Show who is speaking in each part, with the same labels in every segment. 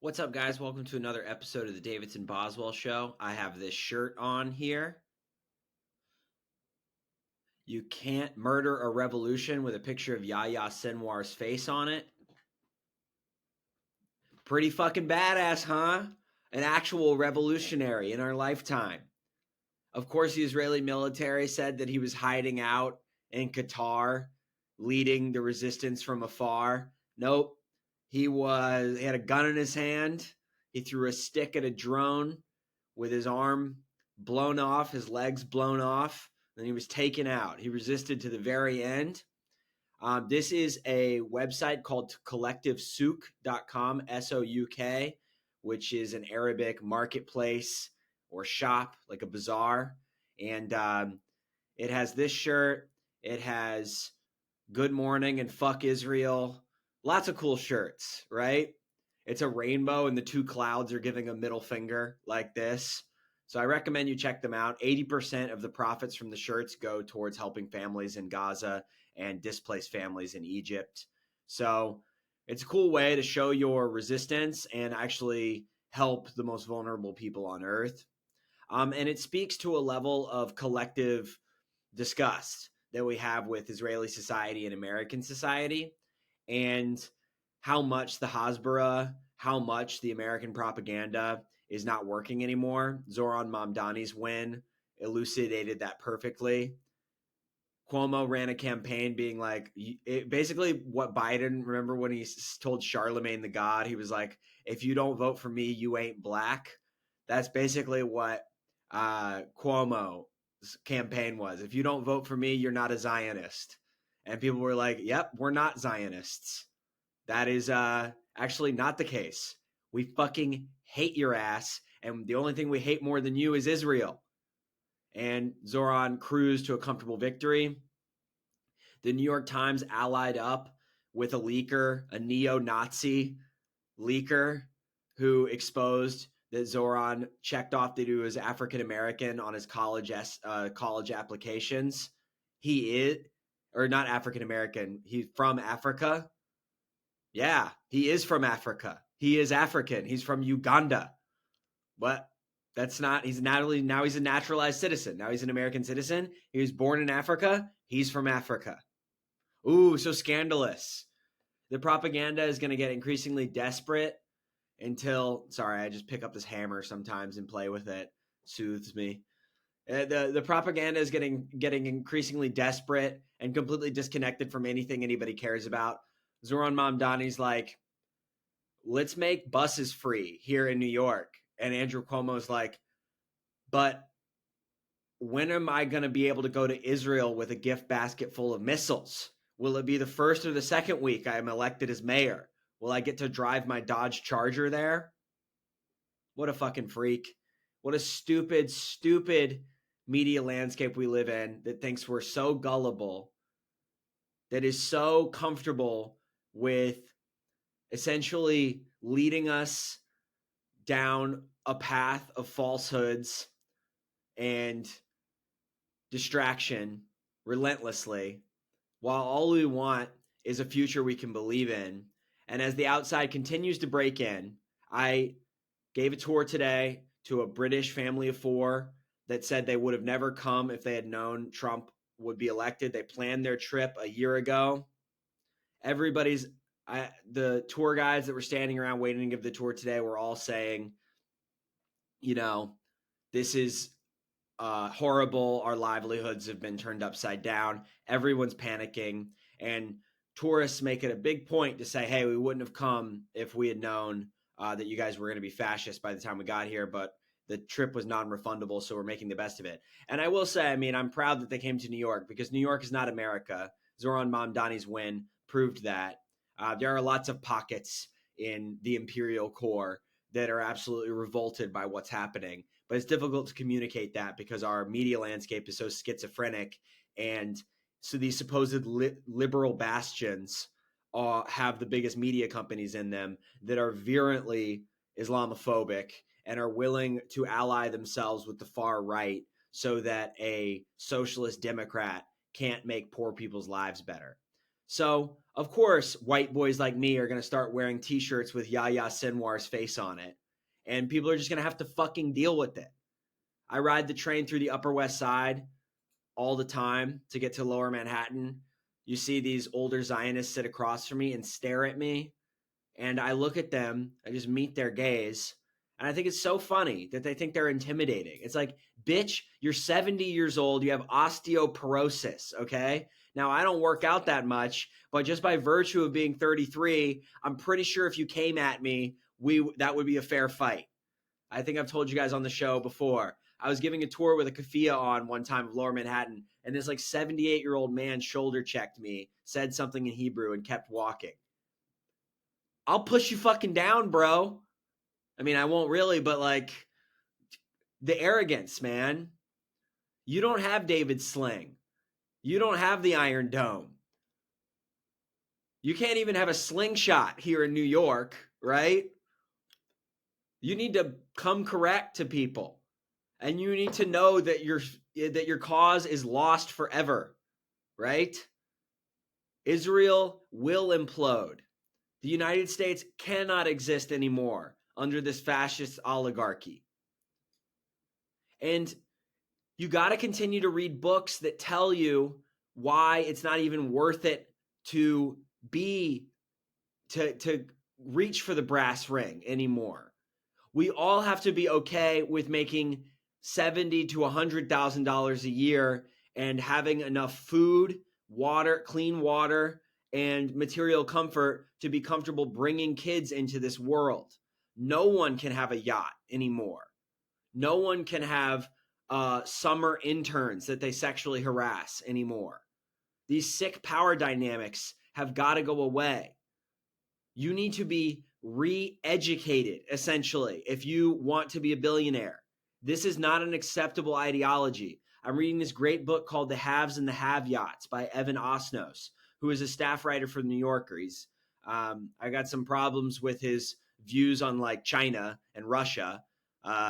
Speaker 1: What's up, guys? Welcome to another episode of the Davidson Boswell Show. I have this shirt on here. You can't murder a revolution with a picture of Yahya Sinwar's face on it. Pretty fucking badass, huh? An actual revolutionary in our lifetime. Of course, the Israeli military said that he was hiding out in Qatar, leading the resistance from afar. Nope. He had a gun in his hand. He threw a stick at a drone with his arm blown off, his legs blown off, and he was taken out. He resisted to the very end. This is a website called collectivesouk.com, S-O-U-K, which is an Arabic marketplace or shop, like a bazaar. And it has this shirt. It has Good Morning and Fuck Israel. Lots of cool shirts, right? It's a rainbow and the two clouds are giving a middle finger like this. So I recommend you check them out. 80% of the profits from the shirts go towards helping families in Gaza and displaced families in Egypt. So it's a cool way to show your resistance and actually help the most vulnerable people on earth. And it speaks to a level of collective disgust that we have with Israeli society and American society, and how much the Hasbara, how much the American propaganda is not working anymore. Zoran Mamdani's win elucidated that perfectly. Cuomo ran a campaign being like, basically what Biden, remember when he told Charlemagne the God, he was like, if you don't vote for me, you ain't black. That's basically what Cuomo's campaign was. If you don't vote for me, you're not a Zionist. And people were like, yep, we're not Zionists. That is actually not the case. We fucking hate your ass. And the only thing we hate more than you is Israel. And Zoran cruised to a comfortable victory. The New York Times allied up with a leaker, a neo-Nazi leaker, who exposed that Zoran checked off that he was African American on his college applications. He is, or not African American. He's from Africa. Yeah, he is from Africa. He is African. He's from Uganda. But that's not, now he's a naturalized citizen. Now he's an American citizen. He was born in Africa. He's from Africa. Ooh, so scandalous. The propaganda is going to get increasingly desperate until, sorry, I just pick up this hammer sometimes and play with it. Soothes me. The propaganda is getting increasingly desperate and completely disconnected from anything anybody cares about. Zoran Mamdani's like, let's make buses free here in New York. And Andrew Cuomo's like, but when am I going to be able to go to Israel with a gift basket full of missiles? Will it be the first or the second week I am elected as mayor? Will I get to drive my Dodge Charger there? What a fucking freak. What a stupid, stupid media landscape we live in that thinks we're so gullible, that is so comfortable with essentially leading us down a path of falsehoods and distraction relentlessly, while all we want is a future we can believe in. And as the outside continues to break in, I gave a tour today to a British family of four that said they would have never come if they had known Trump would be elected. They planned their trip a year ago. The tour guides that were standing around waiting to give the tour today were all saying, this is horrible. Our livelihoods have been turned upside down. Everyone's panicking. And tourists make it a big point to say, hey, we wouldn't have come if we had known that you guys were going to be fascist by the time we got here. But the trip was non-refundable, so we're making the best of it. And I will say, I'm proud that they came to New York, because New York is not America. Zoran Mamdani's win proved that. There are lots of pockets in the imperial core that are absolutely revolted by what's happening. But it's difficult to communicate that because our media landscape is so schizophrenic. And so these supposed liberal bastions have the biggest media companies in them that are virulently Islamophobic and are willing to ally themselves with the far right so that a socialist Democrat can't make poor people's lives better. So Of course, white boys like me are going to start wearing t-shirts with Yahya Sinwar's face on it, and people are just going to have to fucking deal with it. I ride the train through the Upper West Side all the time to get to Lower Manhattan. You see these older Zionists sit across from me and stare at me, and I look at them, I just meet their gaze, and I think it's so funny that they think they're intimidating. It's like, bitch, you're 70 years old, you have osteoporosis, okay? Now, I don't work out that much, but just by virtue of being 33, I'm pretty sure if you came at me, that would be a fair fight. I think I've told you guys on the show before. I was giving a tour with a keffiyeh on one time of Lower Manhattan, and this like 78-year-old man shoulder checked me, said something in Hebrew, and kept walking. I'll push you fucking down, bro. I mean, I won't really, but like the arrogance, man. You don't have David's sling. You don't have the Iron Dome. You can't even have a slingshot here in New York, right? You need to come correct to people. And you need to know that your cause is lost forever, right? Israel will implode. The United States cannot exist anymore under this fascist oligarchy. And you got to continue to read books that tell you why it's not even worth it to reach for the brass ring anymore. We all have to be okay with making $70,000 to $100,000 a year and having enough food, water, clean water, and material comfort to be comfortable bringing kids into this world. No one can have a yacht anymore. No one can have summer interns that they sexually harass anymore. These sick power dynamics have got to go away. You need to be re-educated, essentially, if you want to be a billionaire. This is not an acceptable ideology. I'm reading this great book called The Haves and the Have-Yachts by Evan Osnos, who is a staff writer for The New Yorker. I got some problems with his views on like China and Russia.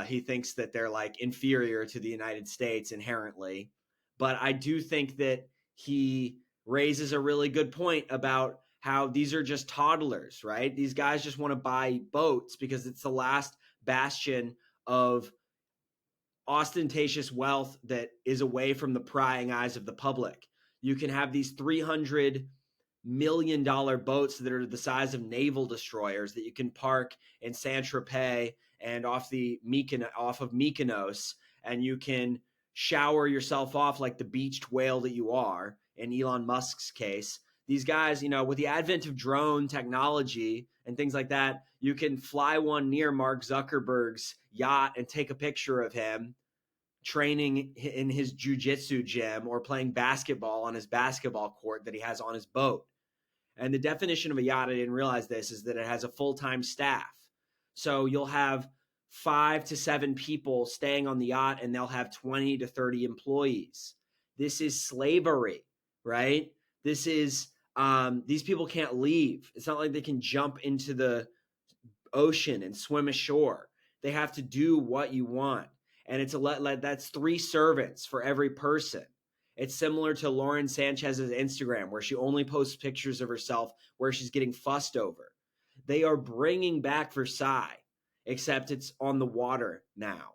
Speaker 1: He thinks that they're like inferior to the United States inherently. But I do think that he raises a really good point about how these are just toddlers, right? These guys just want to buy boats because it's the last bastion of ostentatious wealth that is away from the prying eyes of the public. You can have these $300 million boats that are the size of naval destroyers that you can park in Saint-Tropez and off of Mykonos, and you can shower yourself off like the beached whale that you are, in Elon Musk's case. These guys, with the advent of drone technology and things like that, you can fly one near Mark Zuckerberg's yacht and take a picture of him training in his jiu-jitsu gym or playing basketball on his basketball court that he has on his boat. And the definition of a yacht, I didn't realize this, is that it has a full-time staff. So you'll have 5 to 7 people staying on the yacht, and they'll have 20 to 30 employees. This is slavery, right? This is, these people can't leave. It's not like they can jump into the ocean and swim ashore. They have to do what you want. And it's that's 3 servants for every person. It's similar to Lauren Sanchez's Instagram, where she only posts pictures of herself where she's getting fussed over. They are bringing back Versailles, except it's on the water now.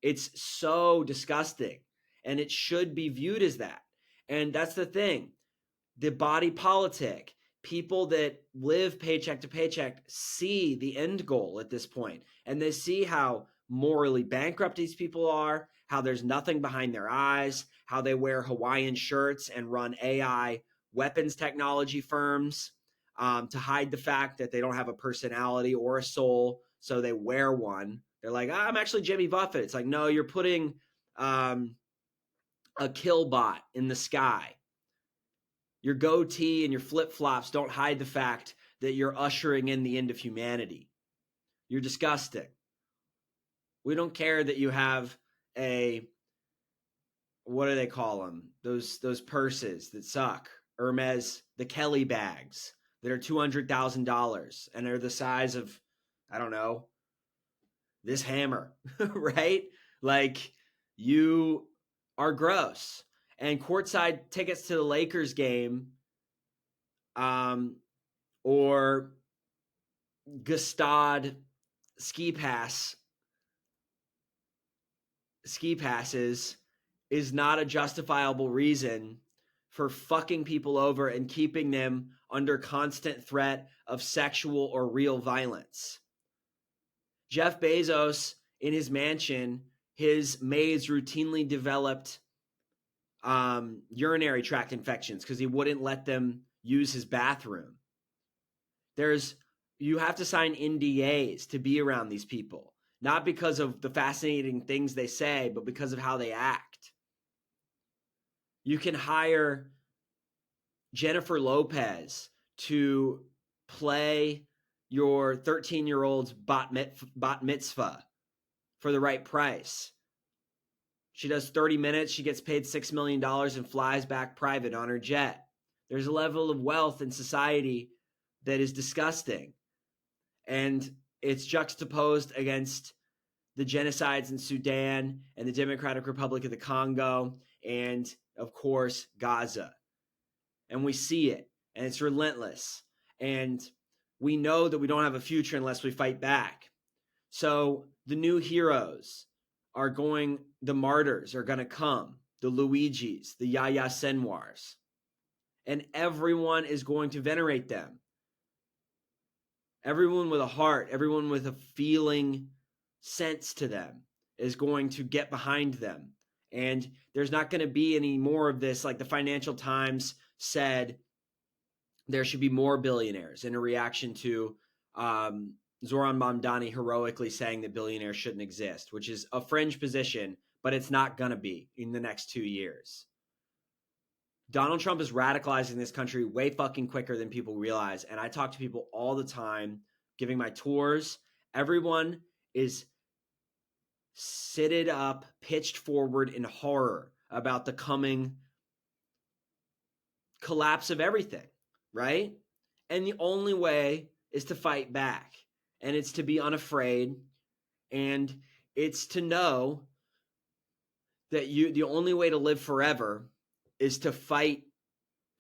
Speaker 1: It's so disgusting, and it should be viewed as that. And that's the thing. The body politic, people that live paycheck to paycheck see the end goal at this point, and they see how morally bankrupt these people are, how there's nothing behind their eyes, how they wear Hawaiian shirts and run AI weapons technology firms to hide the fact that they don't have a personality or a soul, so they wear one. They're like, I'm actually Jimmy Buffett. It's like, no, you're putting a kill bot in the sky. Your goatee and your flip-flops don't hide the fact that you're ushering in the end of humanity. You're disgusting. We don't care that you have what do they call them? Those purses that suck. Hermes, the Kelly bags that are $200,000 and are the size of, I don't know, this hammer, right? Like, you are gross. And courtside tickets to the Lakers game or Gstaad ski passes is not a justifiable reason for fucking people over and keeping them under constant threat of sexual or real violence. Jeff Bezos, in his mansion, his maids routinely developed urinary tract infections because he wouldn't let them use his bathroom. You have to sign NDAs to be around these people, not because of the fascinating things they say, but because of how they act. You can hire Jennifer Lopez to play your 13-year-old's bat mitzvah for the right price. She does 30 minutes. She gets paid $6 million and flies back private on her jet. There's a level of wealth in society that is disgusting. And it's juxtaposed against the genocides in Sudan and the Democratic Republic of the Congo and, of course, Gaza. And we see it, and it's relentless. And we know that we don't have a future unless we fight back. So the new heroes the martyrs are going to come, the Luigis, the Yahya Senwars, and everyone is going to venerate them. Everyone with a heart, everyone with a feeling sense to them is going to get behind them. And there's not going to be any more of this. Like the Financial Times said, there should be more billionaires in a reaction to Zoran Mamdani heroically saying that billionaires shouldn't exist, which is a fringe position, but it's not going to be in the next 2 years. Donald Trump is radicalizing this country way fucking quicker than people realize. And I talk to people all the time, giving my tours. Everyone is seated up, pitched forward in horror about the coming collapse of everything, right? And the only way is to fight back. And it's to be unafraid. And it's to know that the only way to live forever is to fight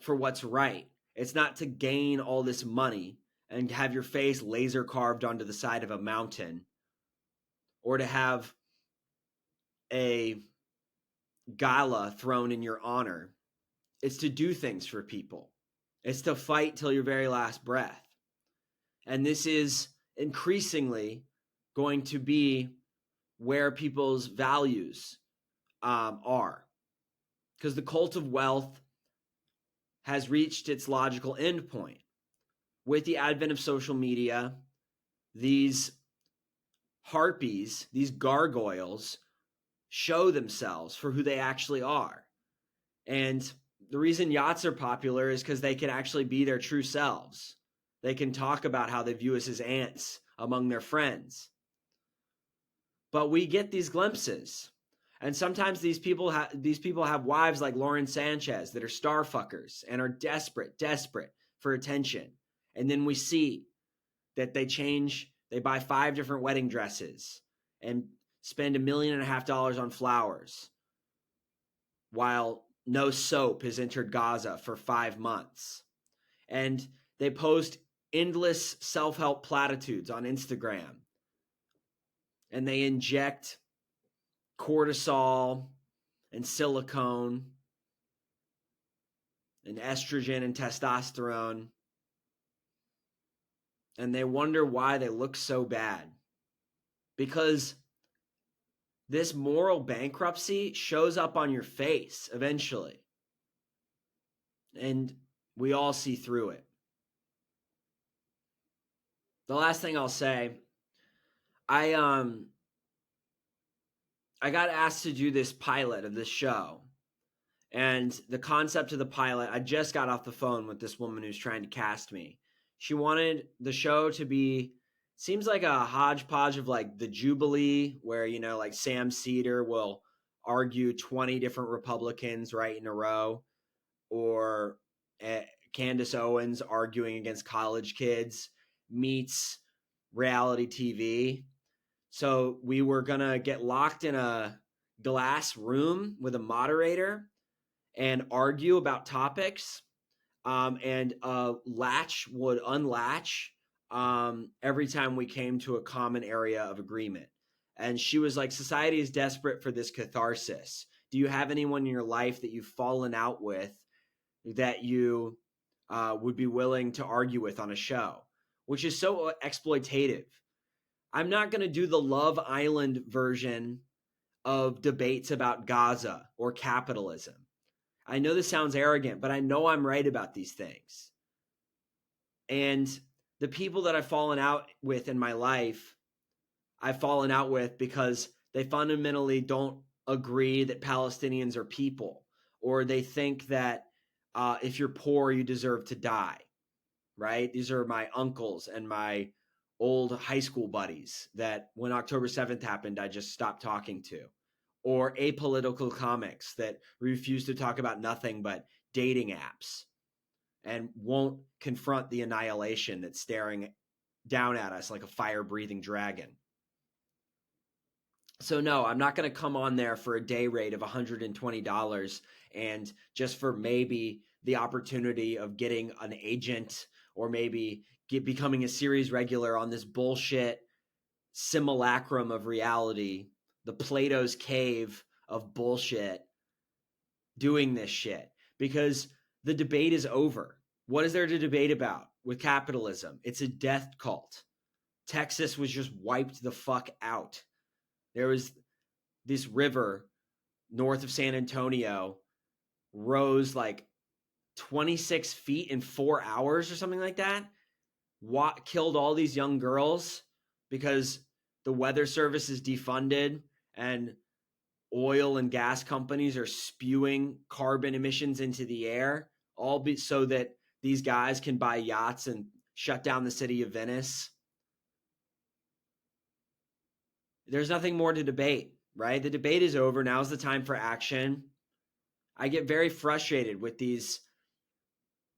Speaker 1: for what's right. It's not to gain all this money and have your face laser carved onto the side of a mountain, or to have a gala thrown in your honor. It's to do things for people. It's to fight till your very last breath. And this is increasingly going to be where people's values are. Because the cult of wealth has reached its logical endpoint. With the advent of social media, these harpies, these gargoyles, show themselves for who they actually are. And the reason yachts are popular is because they can actually be their true selves. They can talk about how they view us as ants among their friends. But we get these glimpses. And sometimes these people have wives like Lauren Sanchez that are star fuckers and are desperate for attention. And then we see that they buy 5 different wedding dresses and spend $1.5 million on flowers, while no soap has entered Gaza for 5 months. And they post endless self-help platitudes on Instagram. And they inject cortisol and silicone and estrogen and testosterone. And they wonder why they look so bad. Because this moral bankruptcy shows up on your face eventually. And we all see through it. The last thing I'll say, I got asked to do this pilot of this show. And the concept of the pilot, I just got off the phone with this woman who's trying to cast me. She wanted the show to be, seems like a hodgepodge of like the Jubilee, where, like Sam Cedar will argue 20 different Republicans right in a row, or Candace Owens arguing against college kids meets reality TV. So we were going to get locked in a glass room with a moderator and argue about topics. and a latch would unlatch every time we came to a common area of agreement. And she was like, society is desperate for this catharsis. Do you have anyone in your life that you've fallen out with that you would be willing to argue with on a show? Which is so exploitative. I'm not going to do the Love Island version of debates about Gaza or capitalism. I know this sounds arrogant, but I know I'm right about these things. And the people that I've fallen out with in my life, I've fallen out with because they fundamentally don't agree that Palestinians are people, or they think that if you're poor, you deserve to die, right? These are my uncles and my old high school buddies that when October 7th happened, I just stopped talking to. Or apolitical comics that refuse to talk about nothing but dating apps and won't confront the annihilation that's staring down at us like a fire-breathing dragon. So no, I'm not going to come on there for a day rate of $120 and just for maybe the opportunity of getting an agent or maybe becoming a series regular on this bullshit simulacrum of reality, the Plato's cave of bullshit, doing this shit, because the debate is over. What is there to debate about with capitalism? It's a death cult. Texas was just wiped the fuck out. There was this river north of San Antonio rose like 26 feet in 4 hours or something like that. Killed all these young girls because the weather service is defunded and oil and gas companies are spewing carbon emissions into the air, so that these guys can buy yachts and shut down the city of Venice. There's nothing more to debate, right? The debate is over. Now's the time for action. I get very frustrated with these.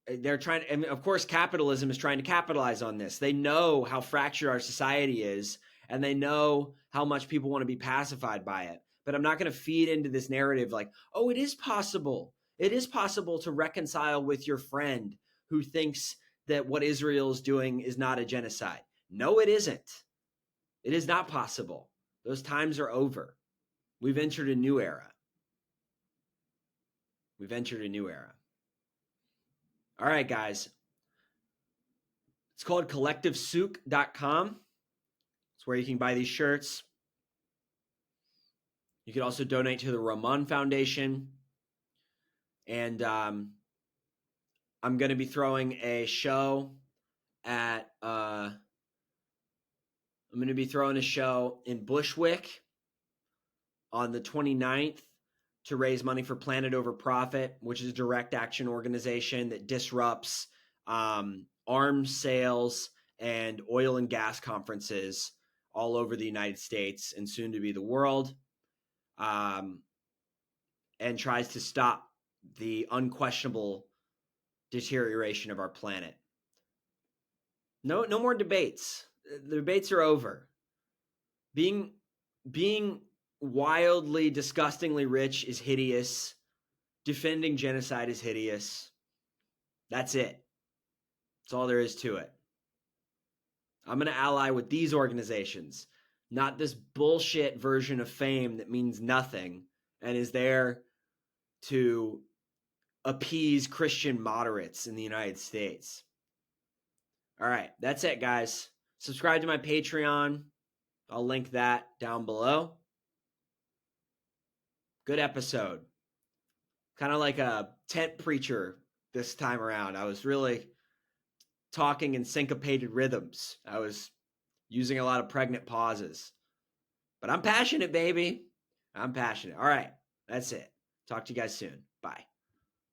Speaker 1: They're trying to, and of course, capitalism is trying to capitalize on this. They know how fractured our society is, and they know how much people want to be pacified by it. But I'm not going to feed into this narrative like, oh, it is possible. It is possible to reconcile with your friend who thinks that what Israel is doing is not a genocide. No, it isn't. It is not possible. Those times are over. We've entered a new era. We've entered a new era. All right, guys. It's called collectivesouk.com. It's where you can buy these shirts. You can also donate to the Ramon Foundation. And I'm going to be throwing a show at I'm going to be throwing a show in Bushwick on the 29th to raise money for Planet Over Profit, which is a direct action organization that disrupts arms sales and oil and gas conferences all over the United States and soon to be the world, and tries to stop the unquestionable deterioration of our planet. No more debates. The debates are over. Being wildly, disgustingly rich is hideous. Defending genocide is hideous. That's it. That's all there is to it. I'm going to ally with these organizations, not this bullshit version of fame that means nothing and is there to appease Christian moderates in the United States. All right, that's it, guys. Subscribe to my Patreon. I'll link that down below. Good episode. Kind of like a tent preacher this time around. I was really talking in syncopated rhythms. I was using a lot of pregnant pauses. But I'm passionate, baby. I'm passionate. All right, that's it. Talk to you guys soon. Bye.